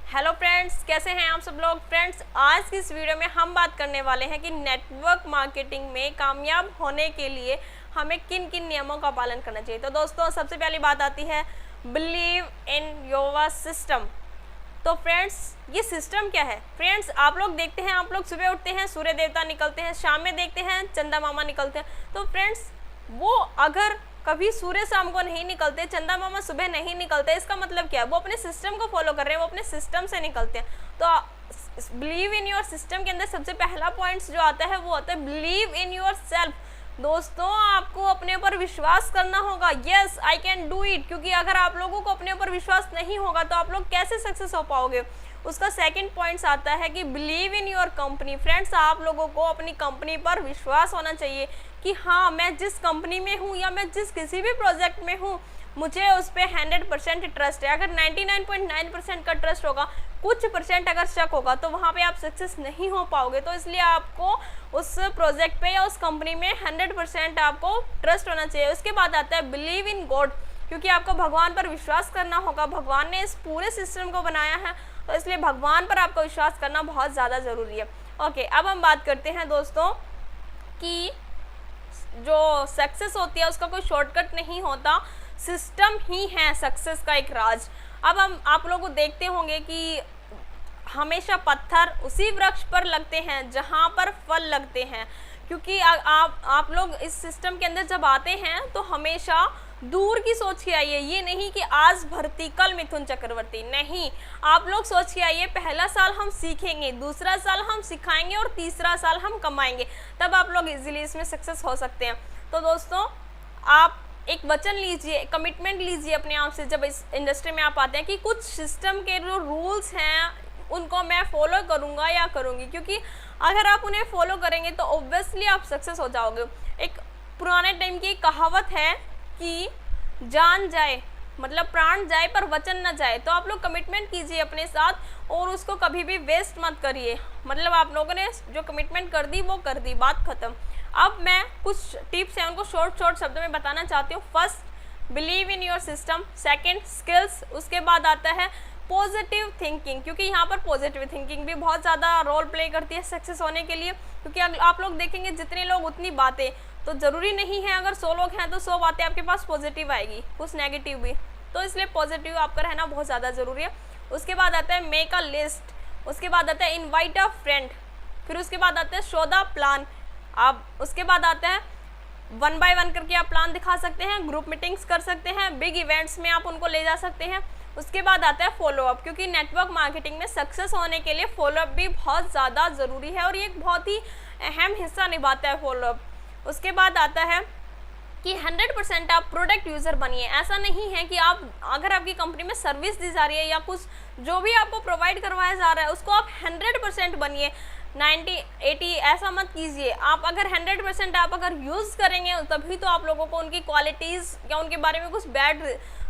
Hello friends, कैसे हैं आप सब लोग। फ्रेंड्स, आज की इस वीडियो में हम बात करने वाले हैं कि नेटवर्क मार्केटिंग में कामयाब होने के लिए हमें किन किन नियमों का पालन करना चाहिए। तो दोस्तों, सबसे पहली बात आती है बिलीव इन योर सिस्टम। तो फ्रेंड्स, ये सिस्टम क्या है। फ्रेंड्स, आप लोग देखते हैं, आप लोग सुबह उठते हैं, सूर्य देवता निकलते हैं, शाम में देखते हैं चंदा मामा निकलते हैं। तो फ्रेंड्स, वो अगर कभी सूर्य शाम को नहीं निकलते, चंदा मामा सुबह नहीं निकलते, इसका मतलब क्या है, वो अपने सिस्टम को फॉलो कर रहे हैं, वो अपने सिस्टम से निकलते हैं। तो बिलीव इन योर सिस्टम के अंदर सबसे पहला पॉइंट जो आता है वो आता है बिलीव इन योर सेल्फ। दोस्तों, आपको अपने ऊपर विश्वास करना होगा। Yes, I can do it. क्योंकि अगर आप लोगों को अपने ऊपर विश्वास नहीं होगा तो आप लोग कैसे सक्सेस हो पाओगे। उसका सेकंड पॉइंट आता है कि believe in your company. Friends, आप लोगों को अपनी कंपनी पर विश्वास होना चाहिए कि हाँ, मैं जिस कंपनी में हूँ या मैं जिस किसी भी प्रोजेक्ट में हूँ, मुझे उस पर 100% ट्रस्ट है। अगर 99.9% का ट्रस्ट होगा, कुछ परसेंट अगर शक होगा तो वहाँ पे आप सक्सेस नहीं हो पाओगे। तो इसलिए आपको उस प्रोजेक्ट पे या उस कंपनी में 100% आपको ट्रस्ट होना चाहिए। उसके बाद आता है बिलीव इन गॉड। क्योंकि आपको भगवान पर विश्वास करना होगा। भगवान ने इस पूरे सिस्टम को बनाया है, तो इसलिए भगवान पर आपको विश्वास करना बहुत ज़्यादा ज़रूरी है। ओके, अब हम बात करते हैं दोस्तों कि जो सक्सेस होती है उसका कोई शॉर्टकट नहीं होता, सिस्टम ही है सक्सेस का एक राज। अब हम आप लोग को देखते होंगे कि हमेशा पत्थर उसी वृक्ष पर लगते हैं जहाँ पर फल लगते हैं। क्योंकि आप लोग इस सिस्टम के अंदर जब आते हैं तो हमेशा दूर की सोच के आइए। ये नहीं कि आज भर्ती कल मिथुन चक्रवर्ती, नहीं। आप लोग सोच के आइए, पहला साल हम सीखेंगे, दूसरा साल हम सिखाएंगे और तीसरा साल हम कमाएंगे, तब आप लोग इजीली इसमें सक्सेस हो सकते हैं। तो दोस्तों, आप एक वचन लीजिए, कमिटमेंट लीजिए अपने आप से जब इस इंडस्ट्री में आप आते हैं कि कुछ सिस्टम के जो रूल्स हैं उनको मैं फॉलो करूँगा या करूँगी। क्योंकि अगर आप उन्हें फॉलो करेंगे तो ऑब्वियसली आप सक्सेस हो जाओगे। एक पुराने टाइम की कहावत है कि जान जाए मतलब प्राण जाए पर वचन न जाए। तो आप लोग कमिटमेंट कीजिए अपने साथ और उसको कभी भी वेस्ट मत करिए। मतलब आप लोगों ने जो कमिटमेंट कर दी वो कर दी, बात खत्म। अब मैं कुछ टिप्स हैं उनको शॉर्ट शब्दों में बताना चाहती हूँ। First, believe in your system. Second, skills. उसके बाद आता है पॉजिटिव थिंकिंग। क्योंकि यहाँ पर पॉजिटिव थिंकिंग भी बहुत ज़्यादा रोल प्ले करती है सक्सेस होने के लिए। क्योंकि आप लोग देखेंगे जितने लोग उतनी बातें, तो ज़रूरी नहीं है अगर 100 लोग हैं तो 100 बातें आपके पास पॉजिटिव आएगी, कुछ नेगेटिव भी। तो इसलिए पॉजिटिव आपका रहना बहुत ज़्यादा ज़रूरी है। उसके बाद आता है मेक अ लिस्ट। उसके बाद आता है इनवाइट अ फ्रेंड। फिर उसके बाद आता है शो द प्लान। आप उसके बाद आता है 1 बाय 1 करके आप प्लान दिखा सकते हैं, ग्रुप मीटिंग्स कर सकते हैं, बिग इवेंट्स में आप उनको ले जा सकते हैं। उसके बाद आता है फॉलोअप। क्योंकि नेटवर्क मार्केटिंग में सक्सेस होने के लिए फॉलोअप भी बहुत ज़्यादा ज़रूरी है और ये एक बहुत ही अहम हिस्सा निभाता है फॉलोअप। उसके बाद आता है कि 100% आप प्रोडक्ट यूज़र बनिए। ऐसा नहीं है कि आप अगर आपकी कंपनी में सर्विस दी जा रही है या कुछ जो भी आपको प्रोवाइड करवाया जा रहा है उसको आप 100% बनिए, 90-80 ऐसा मत कीजिए। आप अगर 100% आप अगर यूज़ करेंगे तभी तो आप लोगों को उनकी क्वालिटीज़ या उनके बारे में कुछ बैड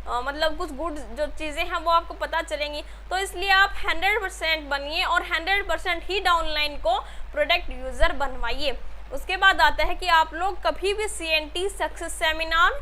मतलब कुछ गुड जो चीज़ें हैं वो आपको पता चलेंगी। तो इसलिए आप 100% बनिए और 100% ही डाउनलाइन को प्रोडक्ट यूज़र बनवाइए। उसके बाद आता है कि आप लोग कभी भी CNT success seminar,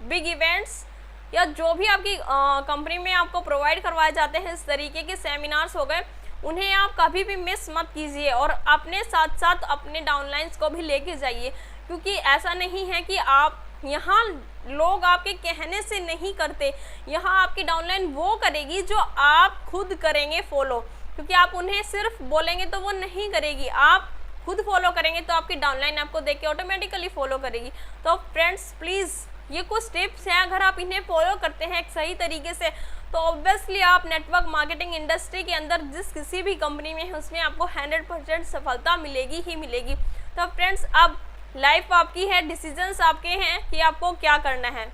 big events या जो भी आपकी कंपनी में आपको प्रोवाइड करवाए जाते हैं इस तरीके के सेमिनार्स हो गए, उन्हें आप कभी भी मिस मत कीजिए और अपने साथ साथ अपने डाउनलाइंस को भी लेके जाइए। क्योंकि ऐसा नहीं है कि आप यहाँ लोग आपके कहने से नहीं करते, यहाँ आपकी डाउनलाइन वो करेगी जो आप खुद करेंगे फॉलो। क्योंकि आप उन्हें सिर्फ बोलेंगे तो वो नहीं करेगी, आप खुद फॉलो करेंगे तो आपकी डाउनलाइन आपको देख के ऑटोमेटिकली फॉलो करेगी। तो फ्रेंड्स, प्लीज़ ये कुछ टिप्स हैं, अगर आप इन्हें फॉलो करते हैं एक सही तरीके से तो ऑब्वियसली आप नेटवर्क मार्केटिंग इंडस्ट्री के अंदर जिस किसी भी कंपनी में है उसमें आपको 100% सफलता मिलेगी ही मिलेगी। तो फ्रेंड्स, अब लाइफ आपकी है, डिसीजंस आपके हैं कि आपको क्या करना है।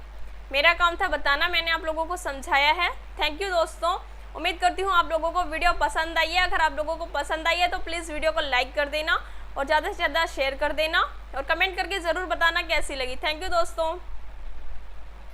मेरा काम था बताना, मैंने आप लोगों को समझाया है। थैंक यू दोस्तों। उम्मीद करती हूँ आप लोगों को वीडियो पसंद आई है। अगर आप लोगों को पसंद आई है तो प्लीज़ वीडियो को लाइक कर देना और ज़्यादा से ज़्यादा शेयर कर देना और कमेंट करके ज़रूर बताना कैसी लगी। थैंक यू दोस्तों।